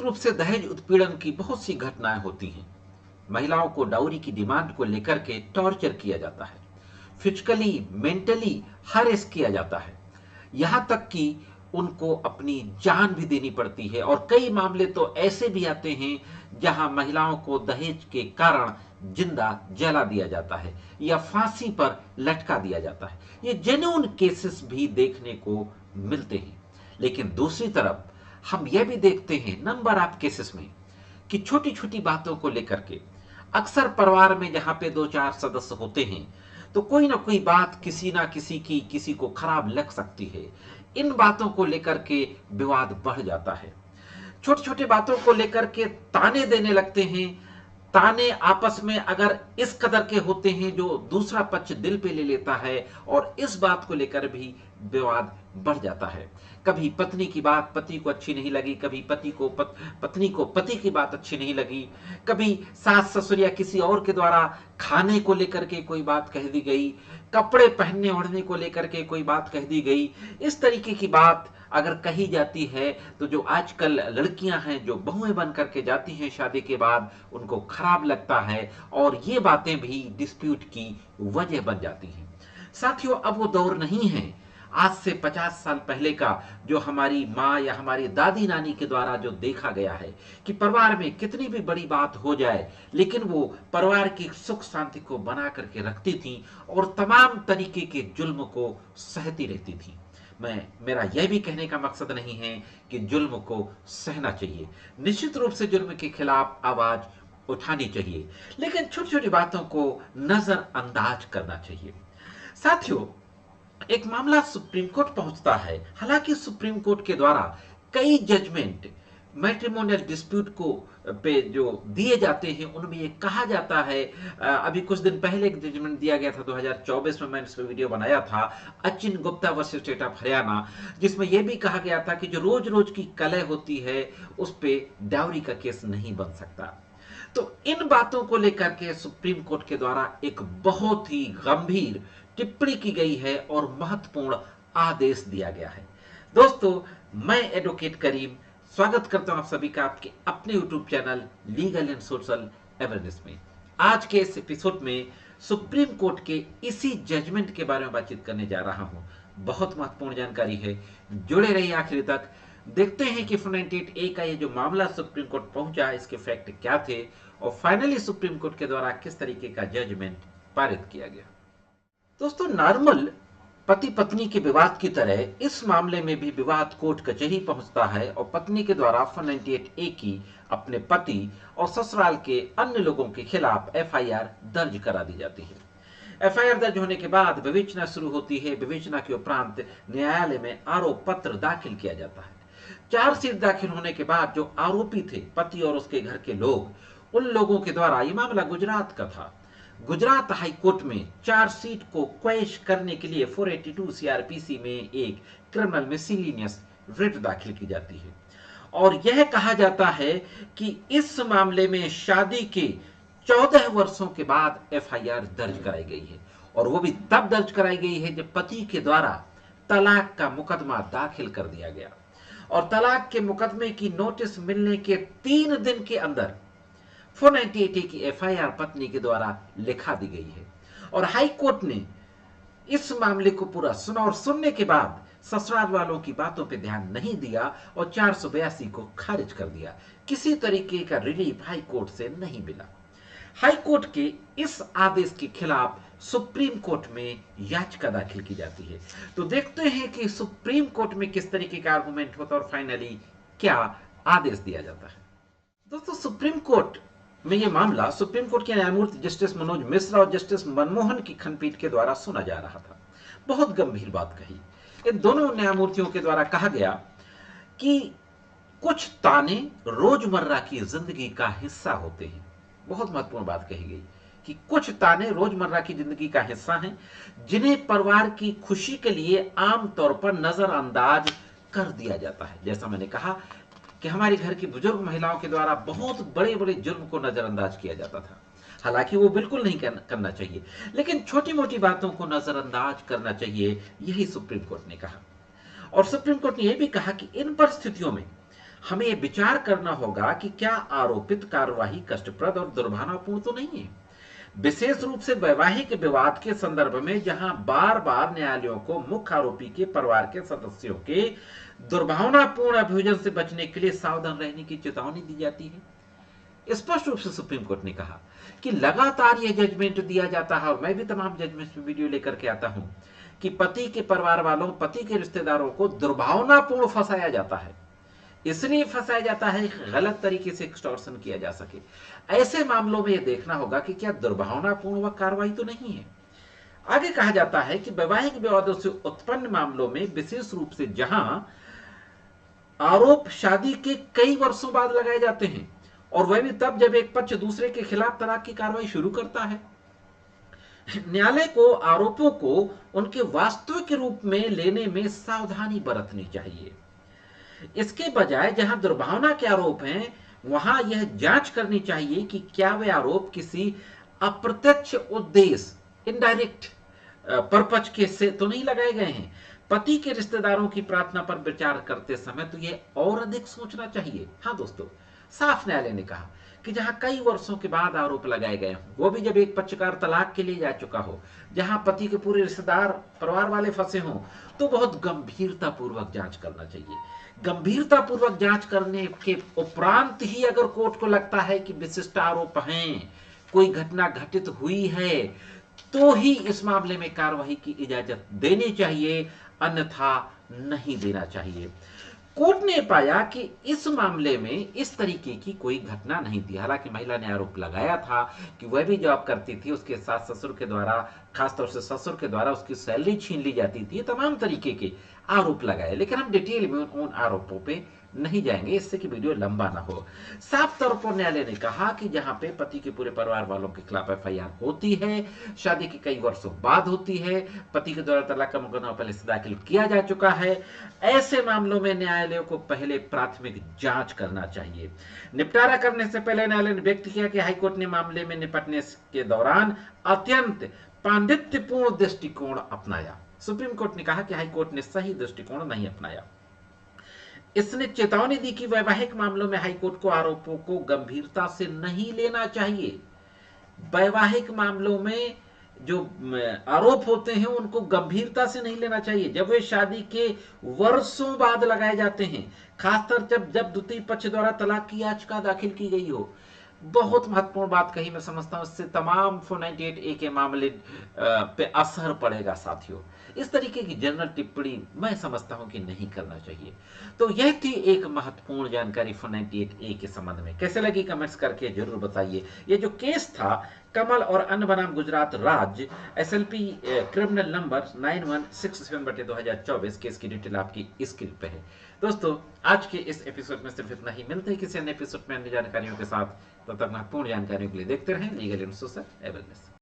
रूप से दहेज उत्पीड़न की बहुत सी घटनाएं होती हैं। महिलाओं को डाउरी की डिमांड को लेकर के टॉर्चर किया जाता है, फिजिकली मेंटली हरेस किया जाता है, यहां तक कि उनको अपनी जान भी देनी पड़ती है। और कई मामले तो ऐसे भी आते हैं जहां महिलाओं को दहेज के कारण जिंदा जला दिया जाता है या फांसी पर लटका दिया जाता है। ये जेन्युइन केसेस भी देखने को मिलते हैं। लेकिन दूसरी तरफ हम यह भी देखते हैं नंबर ऑफ केसेस में कि छोटी छोटी बातों को लेकर के अक्सर परिवार में जहां पे दो चार सदस्य होते हैं तो कोई ना कोई बात किसी ना किसी की किसी को खराब लग सकती है। इन बातों को लेकर के विवाद बढ़ जाता है। छोटी छोटी बातों को लेकर के ताने देने लगते हैं। ताने आपस में अगर इस कदर के होते हैं जो दूसरा पक्ष दिल पे ले लेता है और इस बात को लेकर भी विवाद बढ़ जाता है। कभी पत्नी की बात पति को अच्छी नहीं लगी, कभी पत्नी को पति की बात अच्छी नहीं लगी, कभी सास ससुर या किसी और के द्वारा खाने को लेकर के कोई बात कह दी गई, कपड़े पहनने ओढ़ने को लेकर के कोई बात कह दी गई। इस तरीके की बात अगर कही जाती है तो जो आजकल लड़कियां हैं जो बहुएं बन करके जाती हैं शादी के बाद, उनको खराब लगता है और ये बातें भी डिस्प्यूट की वजह बन जाती हैं। साथियों, अब वो दौर नहीं है आज से 50 साल पहले का जो हमारी माँ या हमारी दादी नानी के द्वारा जो देखा गया है कि परिवार में कितनी भी बड़ी बात हो जाए लेकिन वो परिवार की सुख शांति को बना करके रखती थी और तमाम तरीके के जुल्म को सहती रहती थी। मेरा यह भी कहने का मकसद नहीं है कि जुल्म को सहना चाहिए, निश्चित रूप से जुल्म के खिलाफ आवाज उठानी चाहिए, लेकिन छोटी छोटी बातों को नजरअंदाज करना चाहिए। साथियों, एक मामला सुप्रीम कोर्ट पहुंचता है। हालांकि सुप्रीम कोर्ट के द्वारा कई जजमेंट मैट्रिमोनियल डिस्प्यूट को पे जो दिए जाते हैं उनमें ये कहा जाता है, अभी कुछ दिन पहले एक जजमेंट दिया गया था 2024 में, मैंने इस पर वीडियो बनाया था, Achin Gupta versus state of Haryana, जिसमें यह भी कहा गया था कि जो रोज रोज की कलह होती है उस पे डाउरी का केस नहीं बन सकता। तो इन बातों को लेकर के सुप्रीम कोर्ट के द्वारा एक बहुत ही गंभीर टिप्पणी की गई है और महत्वपूर्ण आदेश दिया गया है। दोस्तों, मैं एडवोकेट करीम स्वागत करता हूं आप सभी का आपके अपने YouTube channel legal and social awareness में। आज के इस एपिसोड में सुप्रीम कोर्ट के इसी जजमेंट के बारे में बातचीत करने जा रहा हूं। बहुत महत्वपूर्ण जानकारी है, जुड़े रहिए आखिर तक। देखते हैं कि 498A का ये जो मामला सुप्रीम कोर्ट पहुंचा इसके फैक्ट क्या थे और फाइनली सुप्रीम कोर्ट के द्वारा किस तरीके का जजमेंट पारित किया गया। दोस्तों, नॉर्मल पति पत्नी के विवाद की तरह इस मामले में भी विवाद कोर्ट कचहरी पहुंचता है और पत्नी के द्वारा 498A की अपने पति और ससुराल के अन्य लोगों के खिलाफ FIR दर्ज करा दी जाती है। FIR दर्ज होने के बाद विवेचना शुरू होती है। विवेचना के उपरांत न्यायालय में आरोप पत्र दाखिल किया जाता है। चार्जशीट दाखिल होने के बाद जो आरोपी थे, पति और उसके घर के लोग, उन लोगों के द्वारा, ये मामला गुजरात का था, गुजरात हाई कोर्ट में चार्जशीट को क्वैश करने के लिए 482 CRPC में एक क्रिमिनल मिसलिनियस रिट दाखिल की जाती है और यह कहा जाता है कि इस मामले में शादी के 14 वर्षों के बाद FIR दर्ज कराई गई है और वो भी तब दर्ज कराई गई है जब पति के द्वारा तलाक का मुकदमा दाखिल कर दिया गया और तलाक के मुकदमे की नोटिस मिलने के 3 दिन के अंदर 498A की FIR पत्नी के द्वारा लिखा दी गई है और हाई कोर्ट ने इस मामले को पूरा सुना और सुनने के बाद ससुराल वालों की बातों पे ध्यान नहीं दिया और 482 को खारिज कर दिया। किसी तरीके का रिलीफ हाई कोर्ट से नहीं मिला। हाई कोर्ट के इस आदेश के खिलाफ सुप्रीम कोर्ट में याचिका दाखिल की जाती है। तो देखते हैं कि सुप्रीम कोर्ट में किस तरीके का आर्गुमेंट होता है और फाइनली क्या आदेश दिया जाता है। दोस्तों, सुप्रीम कोर्ट में यह मामला सुप्रीम कोर्ट के न्यायमूर्ति जस्टिस मनोज मिश्रा और जस्टिस मनमोहन की खंडपीठ के द्वारा सुना जा रहा था। बहुत गंभीर बात कही। इन दोनों न्यायमूर्तियों के द्वारा कहा गया कि कुछ ताने रोजमर्रा की जिंदगी का हिस्सा होते हैं। बहुत महत्वपूर्ण बात कही गई कि कुछ ताने रोजमर्रा की जिंदगी का हिस्सा हैं जिन्हें परिवार की खुशी के लिए आमतौर पर नजरअंदाज कर दिया जाता है। जैसा मैंने कहा कि हमारे घर की बुजुर्ग महिलाओं के द्वारा बहुत बड़े बड़े जुर्म को नजरअंदाज किया जाता था। हालांकि वो बिल्कुल नहीं करना चाहिए, लेकिन छोटी मोटी बातों को नजरअंदाज करना चाहिए, यही सुप्रीम कोर्ट ने कहा। और सुप्रीम कोर्ट ने यह भी कहा कि इन परिस्थितियों में हमें यह विचार करना होगा कि क्या आरोपित कार्यवाही कष्टप्रद और दुर्भावनापूर्ण तो नहीं है। विशेष रूप से वैवाहिक विवाद के संदर्भ में, जहां बार बार न्यायालयों को मुख्य आरोपी के परिवार के सदस्यों के दुर्भावनापूर्ण अभियोजन से बचने के लिए सावधान रहने की चेतावनी दी जाती है। स्पष्ट रूप से सुप्रीम कोर्ट ने कहा कि लगातार यह जजमेंट दिया जाता है, और मैं भी तमाम जजमेंट में वीडियो लेकर के आता हूं, कि पति के परिवार वालों, पति के रिश्तेदारों को दुर्भावनापूर्ण फंसाया जाता है। इसलिए फंसाया जाता है कि गलत तरीके से एक्सटॉर्शन किया जा सके। ऐसे मामलों में यह देखना होगा कि क्या दुर्भावनापूर्ण कार्रवाई तो नहीं है। आगे कहा जाता है कि वैवाहिक विवादों से उत्पन्न मामलों में, विशेष रूप से जहां आरोप शादी के कई वर्षों बाद लगाए जाते हैं, और वह भी तब जब एक पक्ष दूसरे के खिलाफ तलाक की कार्रवाई शुरू करता है, न्यायालय को आरोपों को उनके वास्तविक रूप में लेने में सावधानी बरतनी चाहिए। इसके बजाय जहां दुर्भावना के आरोप हैं, वहां यह जांच करनी चाहिए कि क्या वे आरोप किसी अप्रत्यक्ष उद्देश्य, इनडायरेक्ट पर्पज के से तो नहीं लगाए गए हैं। पति के रिश्तेदारों की प्रार्थना पर विचार करते समय तो यह और अधिक सोचना चाहिए। हाँ दोस्तों, साफ न्यायालय ने कहा कि जहां कई वर्षों के बाद आरोप लगाए गए हों, वो भी जब एक पक्षकार तलाक के लिए जा चुका हो, जहां पति के पूरे रिश्तेदार, परिवार वाले फंसे हों, तो बहुत गंभीरता पूर्वक जांच करना चाहिए। गंभीरता पूर्वक जांच करने के उपरांत ही अगर कोर्ट को लगता है कि विशिष्ट आरोप हैं, कोई घटना घटित हुई है, तो ही इस मामले में कार्रवाई की इजाजत देनी चाहिए, अन्यथा नहीं देना चाहिए। कोर्ट ने पाया कि इस मामले में इस तरीके की कोई घटना नहीं थी। हालांकि महिला ने आरोप लगाया था कि वह भी जॉब करती थी, उसके सास ससुर के द्वारा, खासतौर से ससुर के द्वारा उसकी सैलरी छीन ली जाती थी, तमाम तरीके के आरोप लगाए। लेकिन हम डिटेल में उन आरोपों पे नहीं जाएंगे, इससे कि वीडियो लंबा ना हो। साफ तौर पर न्यायालय ने कहा कि जहां पे पति के पूरे परिवार वालों के खिलाफ एफआईआर होती है, शादी के कई वर्षों बाद होती है, पति के द्वारा तलाक का मुकदमा पहले से दाखिल किया जा चुका है, ऐसे मामलों में न्यायालयों को पहले प्राथमिक जांच करना चाहिए। निपटारा करने से पहले न्यायालय ने व्यक्त किया कि हाईकोर्ट ने मामले में निपटने के दौरान अत्यंत पांडित्यपूर्ण दृष्टिकोण अपनाया। सुप्रीम कोर्ट ने कहा कि हाईकोर्ट ने सही दृष्टिकोण नहीं अपनाया। इसने चेतावनी दी कि वैवाहिक मामलों में हाईकोर्ट को आरोपों को गंभीरता से नहीं लेना चाहिए। वैवाहिक मामलों में जो आरोप होते हैं उनको गंभीरता से नहीं लेना चाहिए, जब वे शादी के वर्षों बाद लगाए जाते हैं, खासकर जब द्वितीय पक्ष द्वारा तलाक की याचिका दाखिल की गई हो। बहुत महत्वपूर्ण बात कही, मैं समझता हूं इससे तमाम 498A के मामले पे असर पड़ेगा साथियों। इस तरीके की जनरल टिप्पणी मैं समझता हूं कि नहीं करना चाहिए। तो यह थी एक महत्वपूर्ण जानकारी 498A के संबंध में। कैसे लगी कमेंट्स करके जरूर बताइए। ये जो केस था कमल और अन्य बनाम गुजरात राज्य, SLP क्रिमिनल नंबर 9167/2024, केस की डिटेल आपकी स्क्रीन पे है। दोस्तों, आज के इस एपिसोड में सिर्फ इतना ही। मिलते हैं किसी अन्य एपिसोड में अन्य जानकारियों के साथ। तब तक महत्वपूर्ण जानकारियों के लिए देखते रहें लीगल एंड सोशल अवेयरनेस।